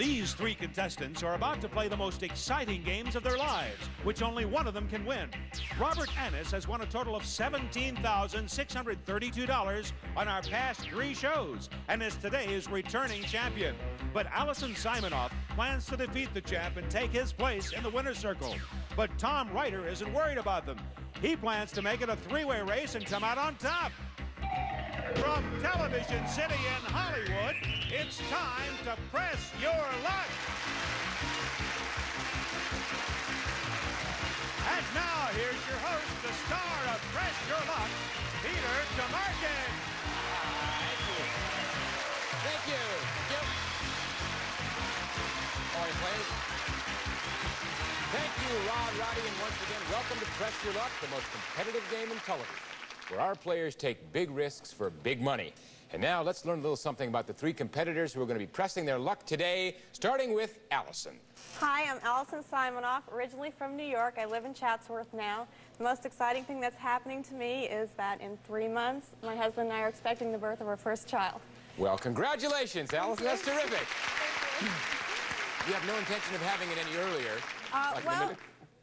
These three contestants are about to play the most exciting games of their lives, which only one of them can win. Robert Annis has won a total of $17,632 on our past 3 shows and is today's returning champion. But Allison Simonoff plans to defeat the champ and take his place in the winner's circle. But Tom Ryder isn't worried about them. He plans to make it a 3-way race and come out on top. From Television City in Hollywood, it's time to press your luck. And now, here's your host, the star of Press Your Luck, Peter DeMarkin. Thank you. All right, players. Thank you, Rod, Roddy, and once again, welcome to Press Your Luck, the most competitive game in television, where our players take big risks for big money. And now let's learn a little something about the 3 competitors who are going to be pressing their luck today, starting with Allison. Hi, I'm Allison Simonoff, originally from New York. I live in Chatsworth now. The most exciting thing that's happening to me is that in 3 months, my husband and I are expecting the birth of our first child. Well, congratulations, Allison. That's terrific. Thank you. You have no intention of having it any earlier. Well,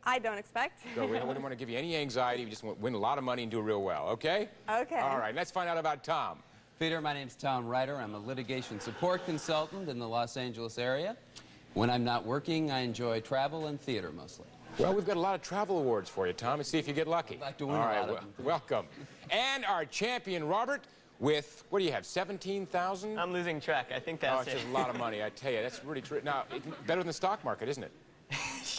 I don't expect. So we wouldn't want to give you any anxiety. We just want to win a lot of money and do real well, okay? Okay. All right, let's find out about Tom. Peter, my name's Tom Ryder. I'm a litigation support consultant in the Los Angeles area. When I'm not working, I enjoy travel and theater mostly. Well, we've got a lot of travel awards for you, Tom, and see if you get lucky. I'd like to win a lot of them. Welcome. And our champion, Robert, with, what do you have, 17,000? I'm losing track. I think that's it. Oh, it's just a lot of money, I tell you. That's really true. Now, better than the stock market, isn't it?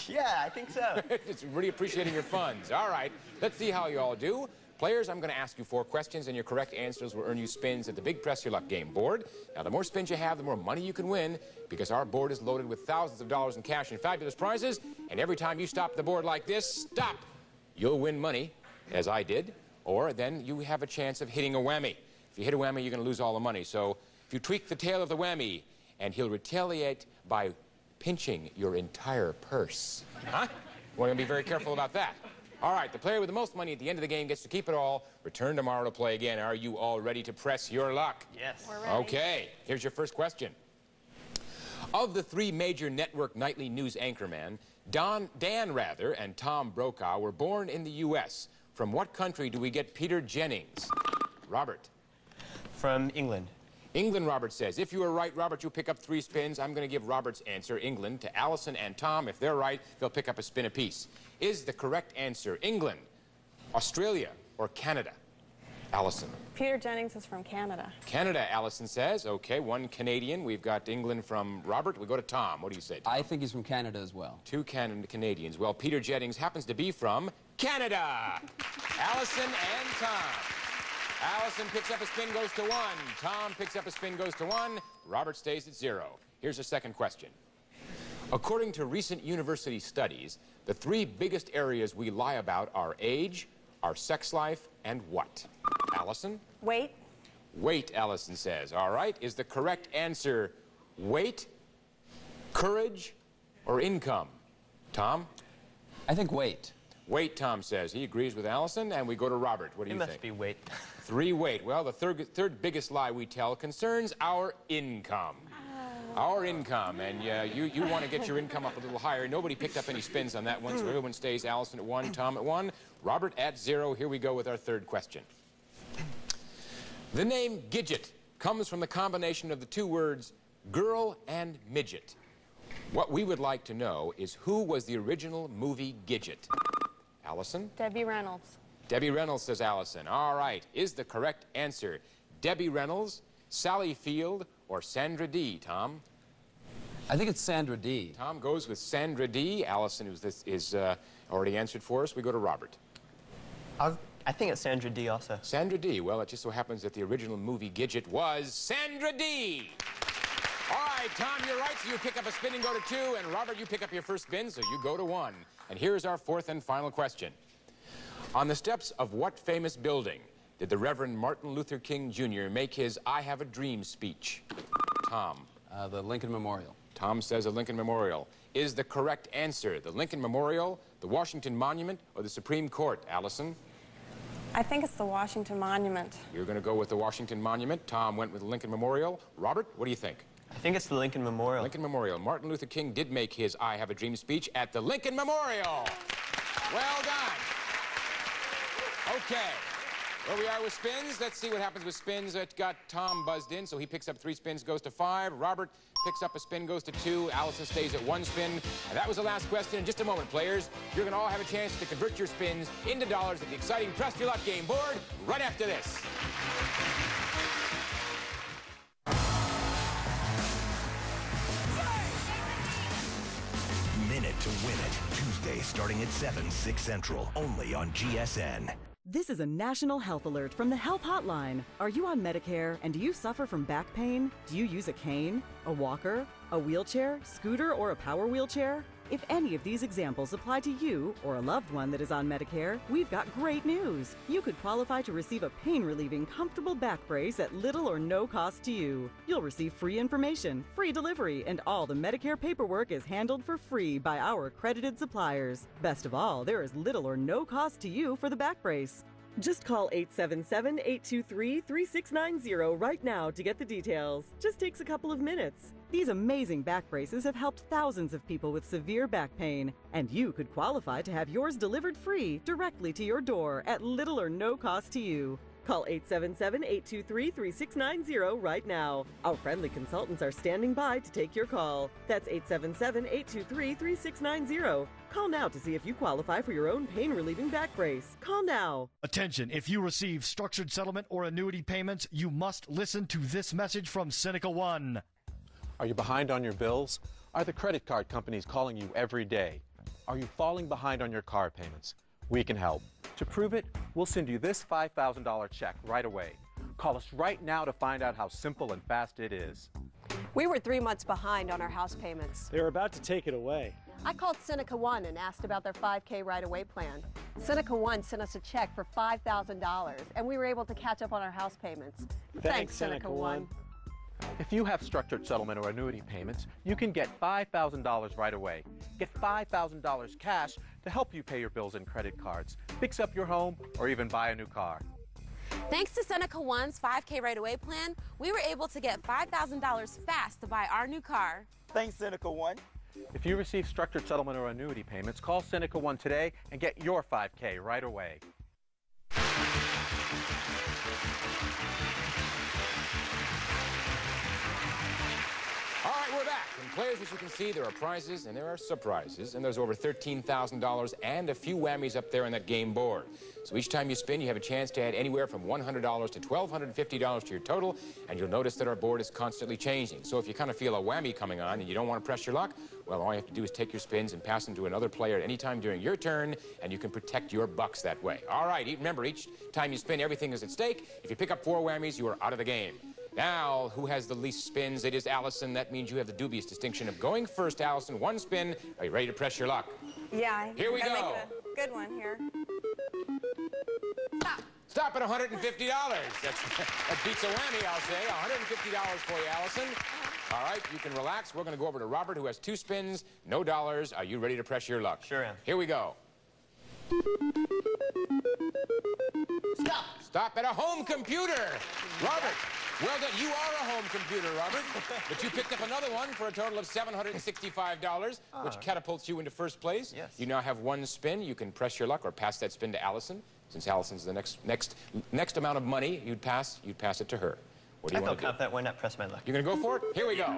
Yeah, I think so. It's really appreciating your funds. All right, let's see how you all do. Players, I'm going to ask you 4 questions, and your correct answers will earn you spins at the big Press Your Luck game board. Now, the more spins you have, the more money you can win, because our board is loaded with thousands of dollars in cash and fabulous prizes, and every time you stop the board like this, stop, you'll win money, as I did, or then you have a chance of hitting a whammy. If you hit a whammy, you're going to lose all the money. So if you tweak the tail of the whammy, and he'll retaliate by pinching your entire purse. Huh? We're going to be very careful about that. All right, the player with the most money at the end of the game gets to keep it all. Return tomorrow to play again. Are you all ready to press your luck? Yes. We're ready. Okay, here's your first question. Of the 3 major network nightly news anchormen, Dan and Tom Brokaw were born in the U.S. From what country do we get Peter Jennings? Robert. From England. England, Robert says. If you are right, Robert, you'll pick up 3 spins. I'm going to give Robert's answer, England, to Allison and Tom. If they're right, they'll pick up a spin apiece. Is the correct answer England, Australia, or Canada? Allison. Peter Jennings is from Canada. Canada, Allison says. Okay, 1 Canadian. We've got England from Robert. We go to Tom. What do you say, Tom? I think he's from Canada as well. 2 Canadians. Well, Peter Jennings happens to be from Canada. Allison and Tom. Allison picks up a spin, goes to 1. Tom picks up a spin, goes to 1. Robert stays at 0. Here's a second question. According to recent university studies, the 3 biggest areas we lie about are age, our sex life, and what? Allison? Weight. Weight, Allison says. All right. Is the correct answer weight, courage, or income? Tom? I think weight. Weight, Tom says. He agrees with Allison, and we go to Robert. What do you think? It must be weight. 3 weight. Well, the third biggest lie we tell concerns our income. Our income, and you want to get your income up a little higher. Nobody picked up any spins on that one, so everyone stays. Allison at 1, Tom at 1, Robert at 0. Here we go with our third question. The name Gidget comes from the combination of the 2 words girl and midget. What we would like to know is who was the original movie Gidget? Allison? Debbie Reynolds. Debbie Reynolds, says Allison. All right. Is the correct answer Debbie Reynolds, Sally Field, or Sandra Dee, Tom? I think it's Sandra Dee. Tom goes with Sandra Dee. Allison is already answered for us. We go to Robert. I think it's Sandra Dee also. Sandra Dee. Well, it just so happens that the original movie Gidget was Sandra Dee. All right, Tom, you're right, so you pick up a spin and go to 2, and Robert, you pick up your first spin, so you go to 1. And here's our 4th and final question. On the steps of what famous building did the Reverend Martin Luther King Jr. make his I Have a Dream speech? Tom. The Lincoln Memorial. Tom says the Lincoln Memorial. Is the correct answer the Lincoln Memorial, the Washington Monument, or the Supreme Court? Allison? I think it's the Washington Monument. You're going to go with the Washington Monument. Tom went with the Lincoln Memorial. Robert, what do you think? I think it's the Lincoln Memorial. Lincoln Memorial. Martin Luther King did make his I Have a Dream speech at the Lincoln Memorial. Well done. Okay. Where we are with spins. Let's see what happens with spins. It got Tom buzzed in, so he picks up 3 spins, goes to 5. Robert picks up a spin, goes to 2. Allison stays at 1 spin. And that was the last question. In just a moment, players, you're going to all have a chance to convert your spins into dollars at the exciting Press Your Luck game board right after this. Minute to Win It. Tuesday starting at 7, 6 Central. Only on GSN. This is a national health alert from the Health Hotline. Are you on Medicare and do you suffer from back pain? Do you use a cane, a walker, a wheelchair, scooter, or a power wheelchair? If any of these examples apply to you or a loved one that is on Medicare, we've got great news. You could qualify to receive a pain-relieving, comfortable back brace at little or no cost to you. You'll receive free information, free delivery, and all the Medicare paperwork is handled for free by our accredited suppliers. Best of all, there is little or no cost to you for the back brace. Just call 877-823-3690 right now to get the details. Just takes a couple of minutes. These amazing back braces have helped thousands of people with severe back pain, and you could qualify to have yours delivered free directly to your door at little or no cost to you. Call 877-823-3690 right now. Our friendly consultants are standing by to take your call. That's 877-823-3690. Call now to see if you qualify for your own pain-relieving back brace. Call now. Attention, if you receive structured settlement or annuity payments, you must listen to this message from Seneca One. Are you behind on your bills? Are the credit card companies calling you every day? Are you falling behind on your car payments? We can help. To prove it, we'll send you this $5,000 check right away. Call us right now to find out how simple and fast it is. We were 3 months behind on our house payments. They were about to take it away. I called Seneca One and asked about their 5K right-away plan. Seneca One sent us a check for $5,000, and we were able to catch up on our house payments. Thanks, Seneca One. If you have structured settlement or annuity payments, you can get $5,000 right away. Get $5,000 cash to help you pay your bills and credit cards, fix up your home, or even buy a new car. Thanks to Seneca One's 5K right-away plan, we were able to get $5,000 fast to buy our new car. Thanks, Seneca One. If you receive structured settlement or annuity payments, call Seneca One today and get your 5K right away. All right, we're back. And players, as you can see, there are prizes and there are surprises. And there's over $13,000 and a few whammies up there on that game board. So each time you spin, you have a chance to add anywhere from $100 to $1,250 to your total. And you'll notice that our board is constantly changing. So if you kind of feel a whammy coming on and you don't want to press your luck, well, all you have to do is take your spins and pass them to another player at any time during your turn, and you can protect your bucks that way. All right, remember, each time you spin, everything is at stake. If you pick up 4 whammies, you are out of the game. Now, who has the least spins? It is Allison. That means you have the dubious distinction of going first, Allison. 1 spin. Are you ready to press your luck? Yeah. Here we go. Make it a good one here. Stop. Stop at $150. That beats a whammy, I'll say. $150 for you, Allison. All right, you can relax. We're going to go over to Robert, who has 2 spins, no dollars. Are you ready to press your luck? Sure am. Here we go. Stop. Stop at a home computer. Robert, well done. You are a home computer, Robert. But you picked up another one for a total of $765, which catapults you into first place. Yes. You now have 1 spin. You can press your luck or pass that spin to Allison. Since Allison's the next amount of money you'd pass it to her. What do you want to do? That. Why not press my luck? You're going to go for it? Here we go.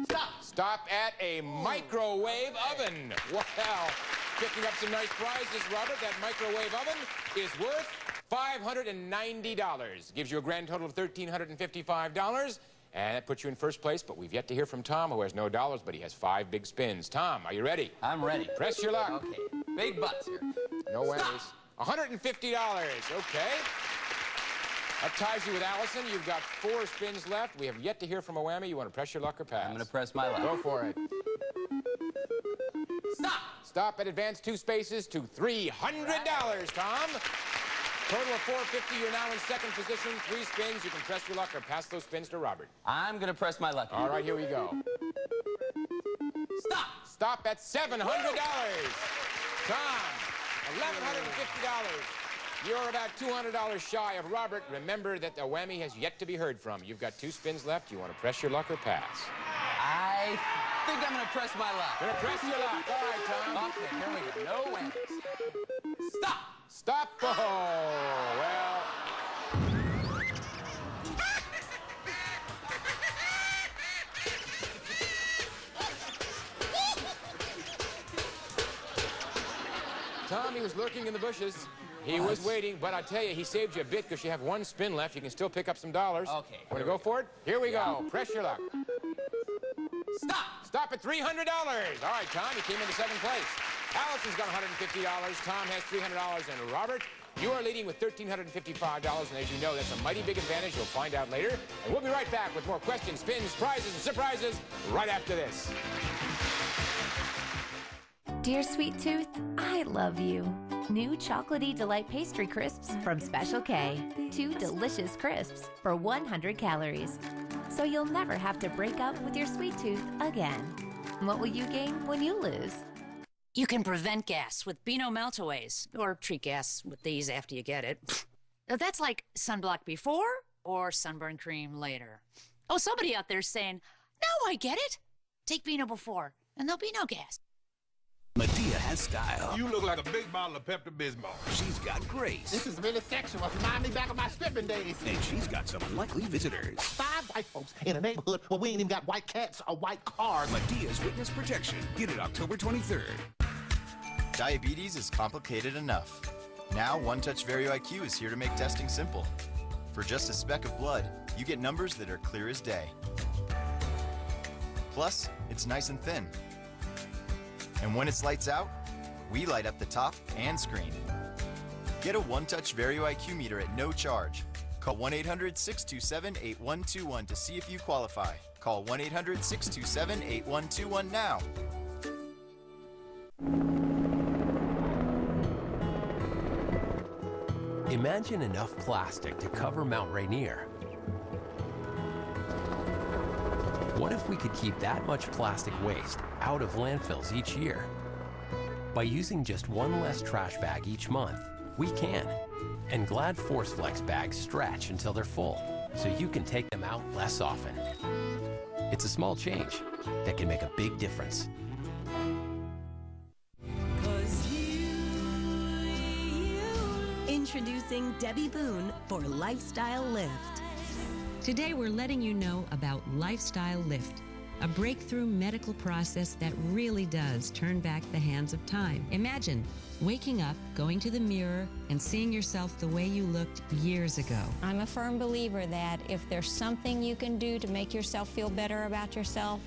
Stop. Stop at a microwave oven. Well, picking up some nice prizes, Robert. That microwave oven is worth $590. Gives you a grand total of $1,355. And that puts you in first place, but we've yet to hear from Tom, who has no dollars, but he has 5 big spins. Tom, are you ready? I'm ready. Press your luck. Okay. Big butts here. No whammies. $150. Okay. That ties you with Allison. You've got 4 spins left. We have yet to hear from a whammy. You want to press your luck or pass? I'm going to press my luck. Go for it. Stop. Stop at advance 2 spaces to $300, Tom. Total of $450. You're now in second position. 3 spins. You can press your luck or pass those spins to Robert. I'm going to press my luck. All right, here we go. Stop. Stop at $700. Tom, $1,150. You're about $200 shy of Robert. Remember that the whammy has yet to be heard from. You've got 2 spins left. You want to press your luck or pass? I think I'm going to press my luck. Gonna press your luck. All right, Tom. Okay, here we go. No whammies. Stop! Stop. Oh, well. Tommy was lurking in the bushes. He was waiting, but I tell you, he saved you a bit because you have 1 spin left. You can still pick up some dollars. Okay. Want to go for it? Here we go. Press your luck. Stop! Stop at $300. All right, Tom, you came into 2nd place. Allison's got $150. Tom has $300. And Robert, you are leading with $1,355. And as you know, that's a mighty big advantage. You'll find out later. And we'll be right back with more questions, spins, prizes, and surprises right after this. Dear Sweet Tooth, I love you. New Chocolatey Delight Pastry Crisps from Special K. 2 delicious crisps for 100 calories. So you'll never have to break up with your sweet tooth again. What will you gain when you lose? You can prevent gas with Beano Meltaways, or treat gas with these after you get it. That's like sunblock before or sunburn cream later. Oh, somebody out there's saying, no, I get it. Take Beano before, and there'll be no gas. Medea has style. You look like a big bottle of Pepto-Bismol. She's got grace. This is really sexual. Remind me back of my stripping days. And she's got some unlikely visitors. 5 white folks in a neighborhood where we ain't even got white cats or white cars. Medea's Witness Protection. Get it October 23rd. Diabetes is complicated enough. Now, One Touch Vario IQ is here to make testing simple. For just a speck of blood, you get numbers that are clear as day. Plus, it's nice and thin. And when it's lights out, we light up the top and screen. Get a One Touch Vario IQ meter at no charge. Call 1-800-627-8121 to see if you qualify. Call 1-800-627-8121 now. Imagine enough plastic to cover Mount Rainier. What if we could keep that much plastic waste out of landfills each year? By using just 1 less trash bag each month, we can. And Glad ForceFlex bags stretch until they're full, so you can take them out less often. It's a small change that can make a big difference. Introducing Debbie Boone for Lifestyle Lift. Today we're letting you know about Lifestyle Lift, a breakthrough medical process that really does turn back the hands of time. Imagine waking up, going to the mirror, and seeing yourself the way you looked years ago. I'm a firm believer that if there's something you can do to make yourself feel better about yourself,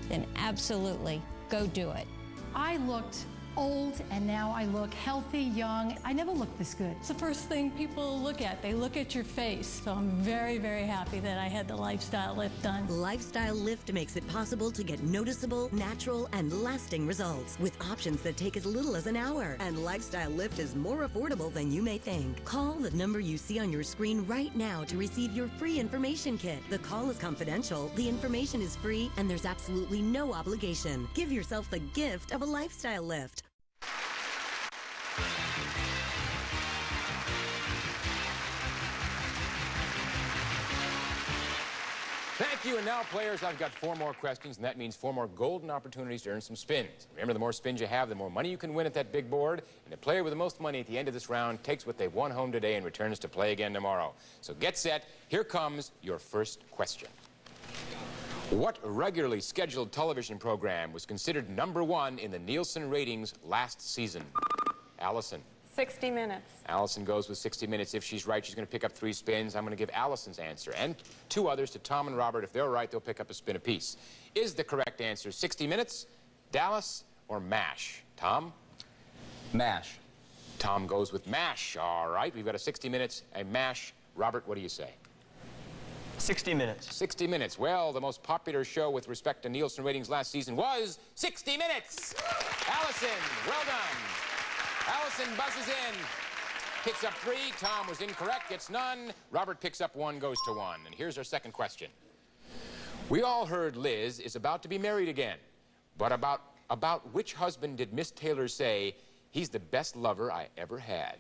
then absolutely go do it. I looked old and now I look healthy, young. I never looked this good. It's the first thing people look at. They look at your face. So I'm very, very happy that I had the Lifestyle Lift done. Lifestyle Lift makes it possible to get noticeable, natural, and lasting results with options that take as little as an hour. And Lifestyle Lift is more affordable than you may think. Call the number you see on your screen right now to receive your free information kit. The call is confidential, the information is free, and there's absolutely no obligation. Give yourself the gift of a Lifestyle Lift. Thank you, and now, players, I've got 4 more questions, and that means 4 more golden opportunities to earn some spins. Remember, the more spins you have, the more money you can win at that big board, and the player with the most money at the end of this round takes what they've won home today and returns to play again tomorrow. So get set. Here comes your first question. What regularly scheduled television program was considered #1 in the Nielsen ratings last season? Allison. 60 Minutes. Allison goes with 60 Minutes. If she's right, she's going to pick up 3 spins. I'm going to give Allison's answer and 2 others to Tom and Robert. If they're right, they'll pick up a spin apiece. Is the correct answer 60 Minutes, Dallas, or MASH? Tom? MASH. Tom goes with MASH. All right, we've got a 60 Minutes, a MASH. Robert, what do you say? 60 Minutes. 60 Minutes. Well, the most popular show with respect to Nielsen ratings last season was 60 Minutes. Allison, well done. Allison buzzes in, picks up 3. Tom was incorrect, gets none. Robert picks up 1, goes to 1. And here's our second question. We all heard Liz is about to be married again. But about which husband did Miss Taylor say, he's the best lover I ever had?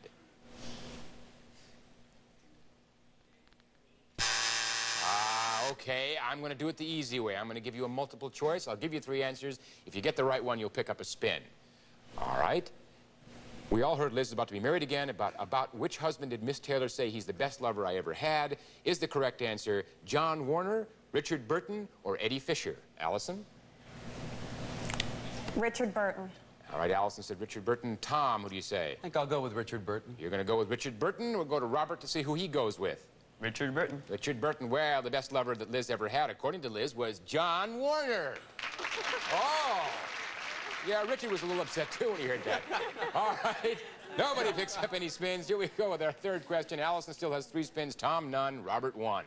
Okay, I'm going to do it the easy way. I'm going to give you a multiple choice. I'll give you 3 answers. If you get the right one, you'll pick up a spin. All right? We all heard Liz is about to be married again. About which husband did Miss Taylor say he's the best lover I ever had? Is the correct answer John Warner, Richard Burton, or Eddie Fisher? Allison? Richard Burton. All right, Allison said Richard Burton. Tom, who do you say? I think I'll go with Richard Burton. You're going to go with Richard Burton. We'll go to Robert to see who he goes with. Richard Burton. Richard Burton. Well, the best lover that Liz ever had, according to Liz, was John Warner. Oh. Yeah, Richard was a little upset, too, when he heard that. All right. Nobody picks up any spins. Here we go with our third question. Allison still has 3 spins. Tom, none. Robert, 1.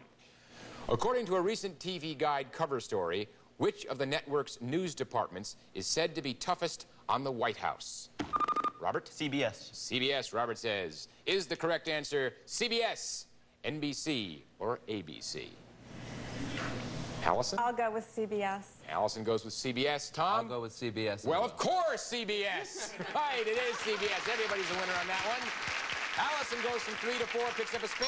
According to a recent TV Guide cover story, which of the network's news departments is said to be toughest on the White House? Robert? CBS. CBS, Robert says. Is the correct answer CBS, NBC, or ABC? Allison? I'll go with CBS. Allison goes with CBS. Tom? I'll go with CBS. Well, of course, CBS. Right, it is CBS. Everybody's a winner on that one. Allison goes from 3 to 4, picks up a spin.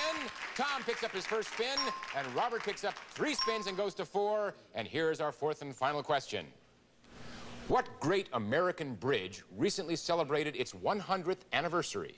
Tom picks up his first spin. And Robert picks up 3 spins and goes to 4. And here's our 4th and final question. What great American bridge recently celebrated its 100th anniversary?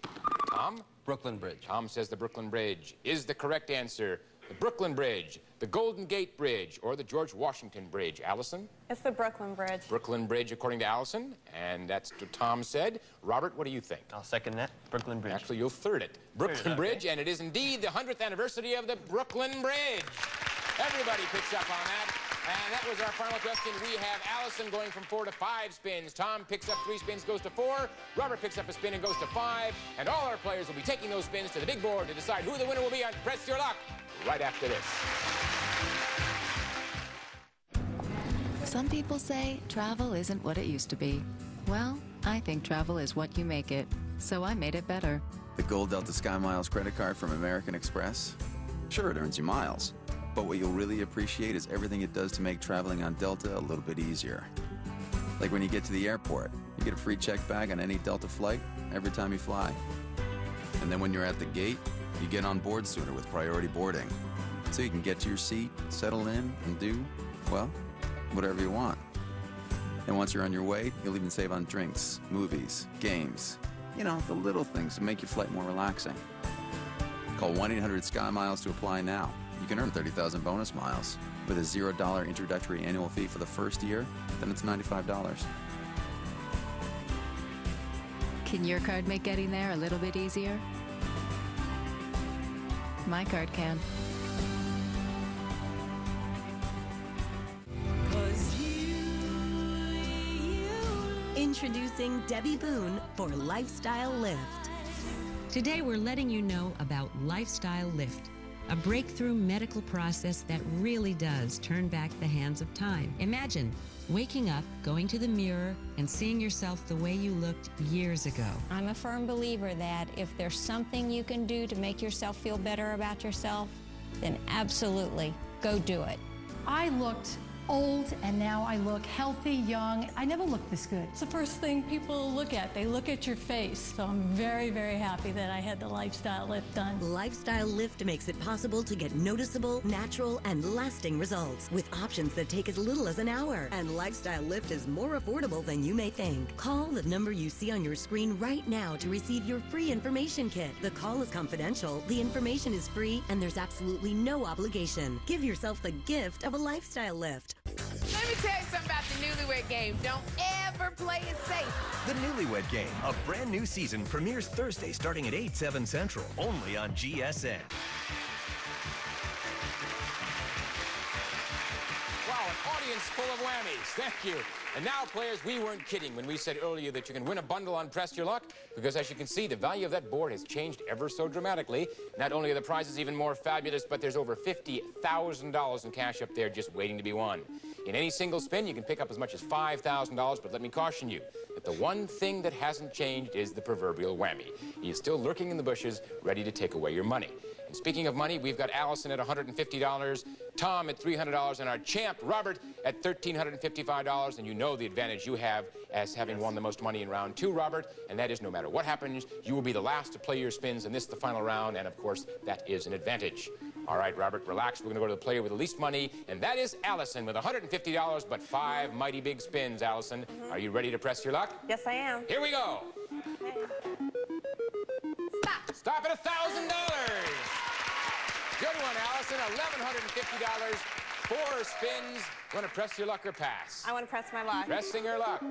Tom? Brooklyn Bridge. Tom says the Brooklyn Bridge. Is the correct answer the Brooklyn Bridge, the Golden Gate Bridge, or the George Washington Bridge? Allison? It's the Brooklyn Bridge. Brooklyn Bridge, according to Allison, and that's what Tom said. Robert, what do you think? I'll second that. Brooklyn Bridge. Actually, you'll third it. Brooklyn Bridge, and it is indeed the 100th anniversary of the Brooklyn Bridge. Everybody picks up on that. And that was our final question. We have Allison going from 4 to 5 spins. Tom picks up 3 spins, goes to 4. Robert picks up a spin and goes to 5. And all our players will be taking those spins to the big board to decide who the winner will be on Press Your Luck right after this. Some people say travel isn't what it used to be. Well, I think travel is what you make it. So I made it better. The Gold Delta Sky Miles credit card from American Express? Sure, it earns you miles. But what you'll really appreciate is everything it does to make traveling on Delta a little bit easier. Like when you get to the airport, you get a free check bag on any Delta flight every time you fly. And then when you're at the gate, you get on board sooner with priority boarding. So you can get to your seat, settle in, and do, well, whatever you want. And once you're on your way, you'll even save on drinks, movies, games. You know, the little things to make your flight more relaxing. Call 1-800-SKY-MILES to apply now. You can earn 30,000 bonus miles. With a $0 introductory annual fee for the first year, then it's $95. Can your card make getting there a little bit easier? My card can. Introducing Debbie Boone for Lifestyle Lift. Today we're letting you know about Lifestyle Lift, a breakthrough medical process that really does turn back the hands of time. Imagine waking up, going to the mirror, and seeing yourself the way you looked years ago. I'm a firm believer that if there's something you can do to make yourself feel better about yourself, then absolutely go do it. I looked old, and now I look healthy, young. I never looked this good. It's the first thing people look at. They look at your face. So I'm very, very happy that I had the Lifestyle Lift done. Lifestyle Lift makes it possible to get noticeable, natural, and lasting results with options that take as little as an hour. And Lifestyle Lift is more affordable than you may think. Call the number you see on your screen right now to receive your free information kit. The call is confidential, the information is free, and there's absolutely no obligation. Give yourself the gift of a Lifestyle Lift. Let me tell you something about the Newlywed Game. Don't ever play it safe. The Newlywed Game, a brand new season, premieres Thursday starting at 8/7 Central, only on GSN. Wow, an audience full of whammies. Thank you. And now, players, we weren't kidding when we said earlier that you can win a bundle on Press Your Luck, because as you can see, the value of that board has changed ever so dramatically. Not only are the prizes even more fabulous, but there's over $50,000 in cash up there just waiting to be won. In any single spin, you can pick up as much as $5,000, but let me caution you that the one thing that hasn't changed is the proverbial whammy. He is still lurking in the bushes, ready to take away your money. And speaking of money, we've got Allison at $150, Tom at $300, and our champ, Robert, at $1,355. And you know the advantage you have as having won the most money in round 2, Robert, and that is no matter what happens, you will be the last to play your spins in this, the final round, and of course, that is an advantage. All right, Robert, relax. We're going to go to the player with the least money, and that is Allison with $150, but 5 mighty big spins, Allison. Are you ready to press your luck? Yes, I am. Here we go. Okay. Stop at $1,000. Good one, Allison. $1,150. 4 spins. You want to press your luck or pass? I want to press my luck. Pressing your luck.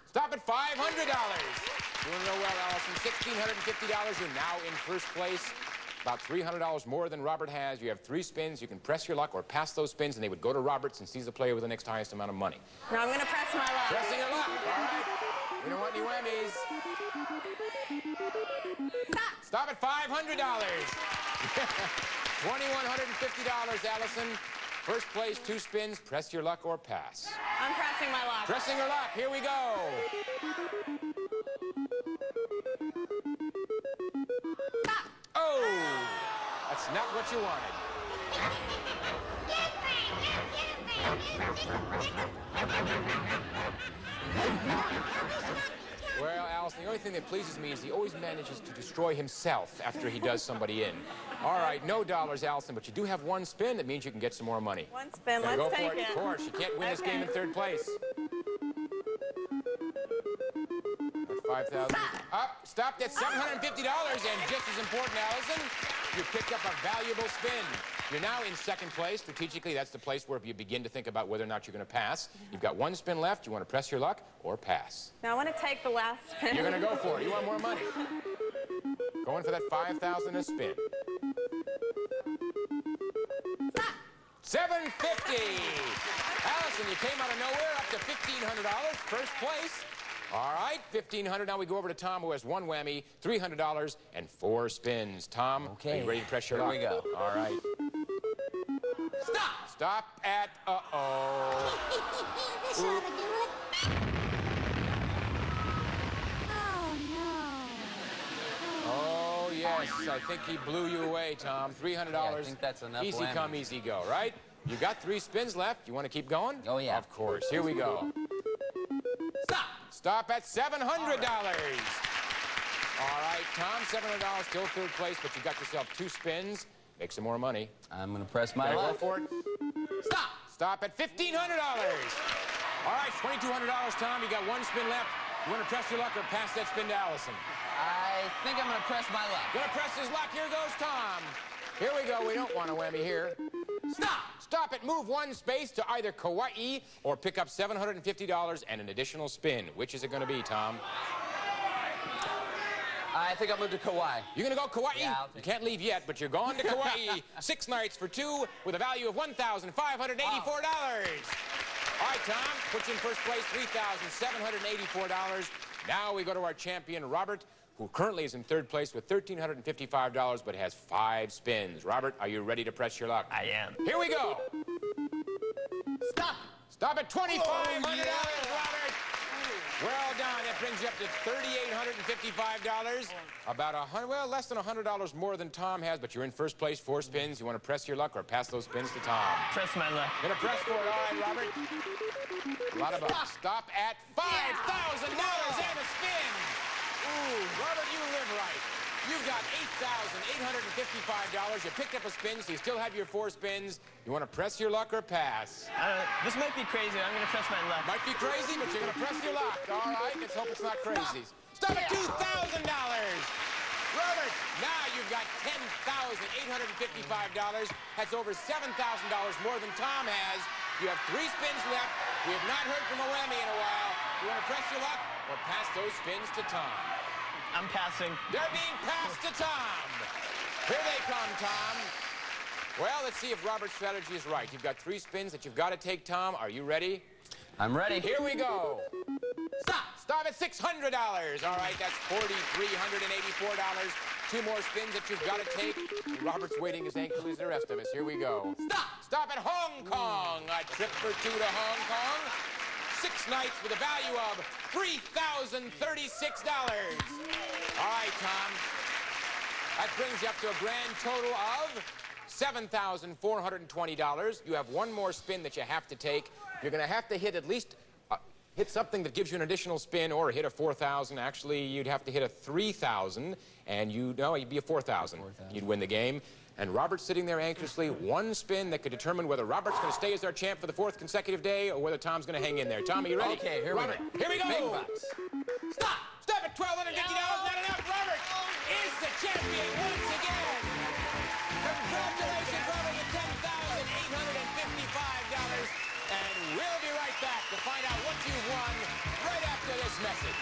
Stop at $500. Doing real well, Allison. $1,650. You're now in first place. About $300 more than Robert has. You have 3 spins. You can press your luck or pass those spins, and they would go to Robert since he's the player with the next highest amount of money. Now I'm going to press my luck. Pressing your luck. All right. We don't want any whammies. Stop at $500. $2,150, Allison. First place, 2 spins. Press your luck or pass. I'm pressing my luck. Pressing your luck. Here we go. Oh, that's not what you wanted. Well, Allison, the only thing that pleases me is he always manages to destroy himself after he does somebody in. All right, no dollars, Allison, but you do have 1 spin. That means you can get some more money. 1 spin, Let's let's take take it. Of course, you can't win this game in 3rd place. At 5,000. Up, stopped at $750, and just as important, Allison, you picked up a valuable spin. You're now in 2nd place. Strategically, that's the place where you begin to think about whether or not you're going to pass. You've got 1 spin left. You want to press your luck or pass? Now I want to take the last spin. You're going to go for it. You want more money. Going for that 5,000 a spin. $750. Allison, you came out of nowhere up to $1,500. First place. All right, $1,500. Now we go over to Tom, who has 1 whammy, $300, and 4 spins. Tom, are you ready to press your luck? Here we go. All right. Stop! Stop at, uh-oh. Oh, yes, I think he blew you away, Tom. $300. Yeah, I think that's enough Easy whammies. come, easy go, right? You got 3 spins left. You want to keep going? Oh, yeah. Of course. Here we go. Stop! Stop at $700. All right, Tom, $700, still 3rd place, but you got yourself 2 spins. Make some more money. I'm going to press my luck. Go for it. Stop! Stop at $1,500. All right, $2,200, Tom. You got 1 spin left. You want to press your luck or pass that spin to Allison? I think I'm going to press my luck. Gonna press his luck. Here goes Tom. Here we go. We don't want a whammy here. Stop! Stop it. Move 1 space to either Kauai or pick up $750 and an additional spin. Which is it going to be, Tom? I think I'll move to Kauai. You're going to go Kauai? Yeah, you can't leave yet, but you're going to Kauai. 6 nights for 2 with a value of $1,584. All right, Tom, put you in first place, $3,784. Now we go to our champion, Robert, who currently is in 3rd place with $1,355, but has 5 spins. Robert, are you ready to press your luck? I am. Here we go. Stop! Stop at $2,500, Robert. Well done. That brings you up to $3,855. About less than $100 more than Tom has, but you're in first place, 4 spins. You want to press your luck or pass those spins to Tom? Press my luck. Gonna press for it. All right, Robert. A lot of bucks. Stop at $5,000 and a spin. Ooh, Robert, you live right. You've got $8,855. You picked up a spin, so you still have your 4 spins. You want to press your luck or pass? This might be crazy. I'm going to press my luck. Might be crazy, but you're going to press your luck. All right, let's hope it's not crazy. Stop at $2,000. Robert, now you've got $10,855. That's over $7,000 more than Tom has. You have 3 spins left. We have not heard from a whammy in a while. You want to press your luck or pass those spins to Tom? I'm passing. They're being passed to Tom. Here they come, Tom. Well, let's see if Robert's strategy is right. You've got 3 spins that you've got to take, Tom. Are you ready? I'm ready. Here we go. Stop! Stop at $600. All right, that's $4,384. 2 more spins that you've got to take. Robert's waiting as anxiously as the rest of us. Here we go. Stop! Stop at Hong Kong. A trip for 2 to Hong Kong. 6 nights with a value of $3,036. All right, Tom. That brings you up to a grand total of $7,420. You have 1 more spin that you have to take. You're going to have to hit at least hit something that gives you an additional spin, or hit a 4,000. Actually, you'd have to hit a 3,000, and you'd be a 4,000. You'd win the game. And Robert's sitting there anxiously. One spin that could determine whether Robert's going to stay as our champ for the 4th consecutive day, or whether Tom's going to hang in there. Tom, are you ready? Okay, here Robert, we go. Here we go. Big bucks. Stop! Stop at $1,250. Not enough. Robert is the champion once again. Congratulations, Robert, with $10,855. And we'll be right back to find out what you've won right after this message.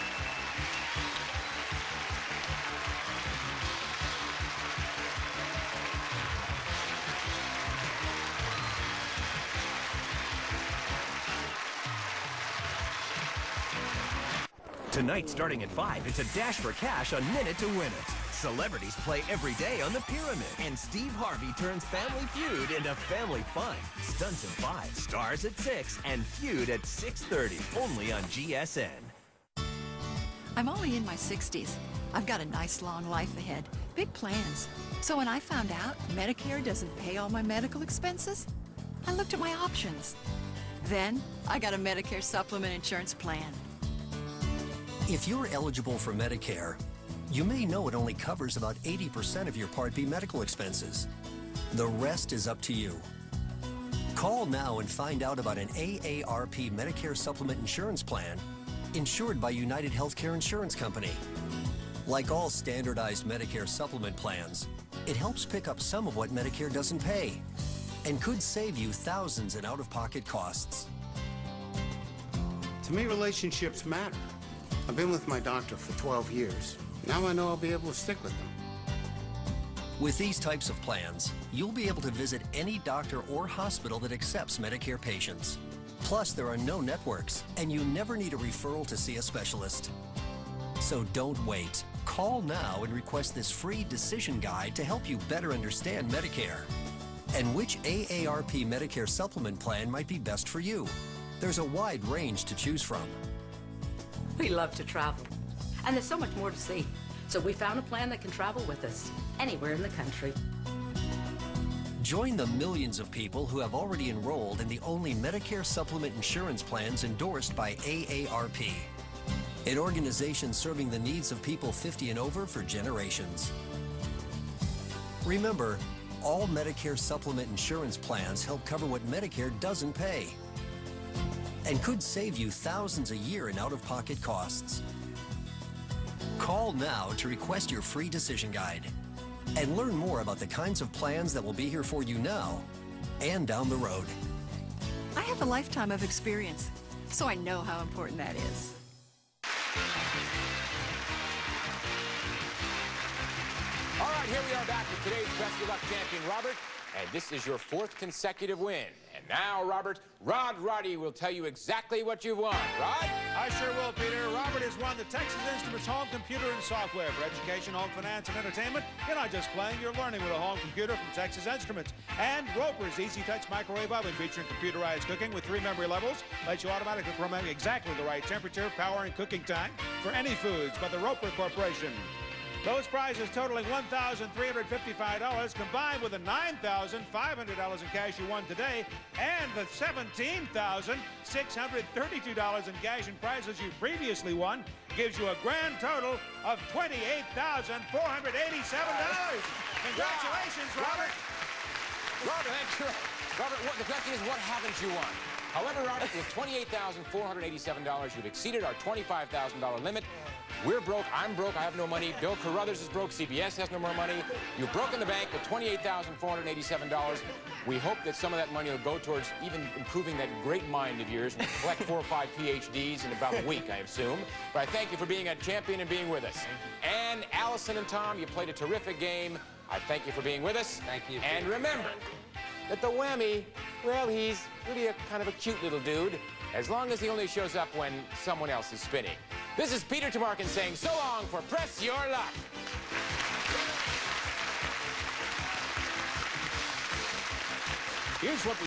Tonight, starting at 5, it's a dash for cash on Minute to Win It. Celebrities play every day on the Pyramid, and Steve Harvey turns Family Feud into family fun. Stunts at 5, Stars at 6, and Feud at 6:30, only on GSN. I'm only in my 60s. I've got a nice long life ahead, big plans. So when I found out Medicare doesn't pay all my medical expenses, I looked at my options. Then I got a Medicare supplement insurance plan. If you're eligible for Medicare, you may know it only covers about 80% of your Part B medical expenses. The rest is up to you. Call now and find out about an AARP Medicare Supplement Insurance Plan insured by United Healthcare Insurance Company. Like all standardized Medicare supplement plans, it helps pick up some of what Medicare doesn't pay and could save you thousands in out-of-pocket costs. To me, relationships matter. I've been with my doctor for 12 years. Now I know I'll be able to stick with them. With these types of plans, you'll be able to visit any doctor or hospital that accepts Medicare patients. Plus, there are no networks, and you never need a referral to see a specialist. So don't wait. Call now and request this free decision guide to help you better understand Medicare and which AARP Medicare supplement plan might be best for you. There's a wide range to choose from. We love to travel, and there's so much more to see. So we found a plan that can travel with us anywhere in the country. Join the millions of people who have already enrolled in the only Medicare supplement insurance plans endorsed by AARP, an organization serving the needs of people 50 and over for generations. Remember, all Medicare supplement insurance plans help cover what Medicare doesn't pay and could save you thousands a year in out-of-pocket costs. Call now to request your free decision guide and learn more about the kinds of plans that will be here for you now and down the road. I have a lifetime of experience, so I know how important that is. All right, here we are back with today's Press Your Luck champion, Robert, and this is your 4th consecutive win. And now, Robert, Roddy will tell you exactly what you've won. Rod? I sure will, Peter. Robert has won the Texas Instruments home computer and software for education, home finance, and entertainment. You're not just playing, you're learning with a home computer from Texas Instruments. And Roper's Easytouch Microwave Oven, featuring computerized cooking with 3 memory levels, lets you automatically program exactly the right temperature, power, and cooking time for any foods by the Roper Corporation. Those prizes totaling $1,355, combined with the $9,500 in cash you won today, and the $17,632 in cash and prizes you previously won, gives you a grand total of $28,487. Congratulations, Robert. Robert, thank you. Robert, the question is, what haven't you won? However, Robert, with $28,487, you've exceeded our $25,000 limit. We're broke, I'm broke, I have no money. Bill Carruthers is broke, CBS has no more money. You've broken the bank with $28,487. We hope that some of that money will go towards even improving that great mind of yours and collect 4 or 5 PhDs in about a week, I assume. But I thank you for being a champion and being with us. And Allison and Tom, you played a terrific game. I thank you for being with us. Thank you. And remember that the whammy, well, he's really a kind of a cute little dude, as long as he only shows up when someone else is spinning. This is Peter Tamarkin saying so long for Press Your Luck. Here's what we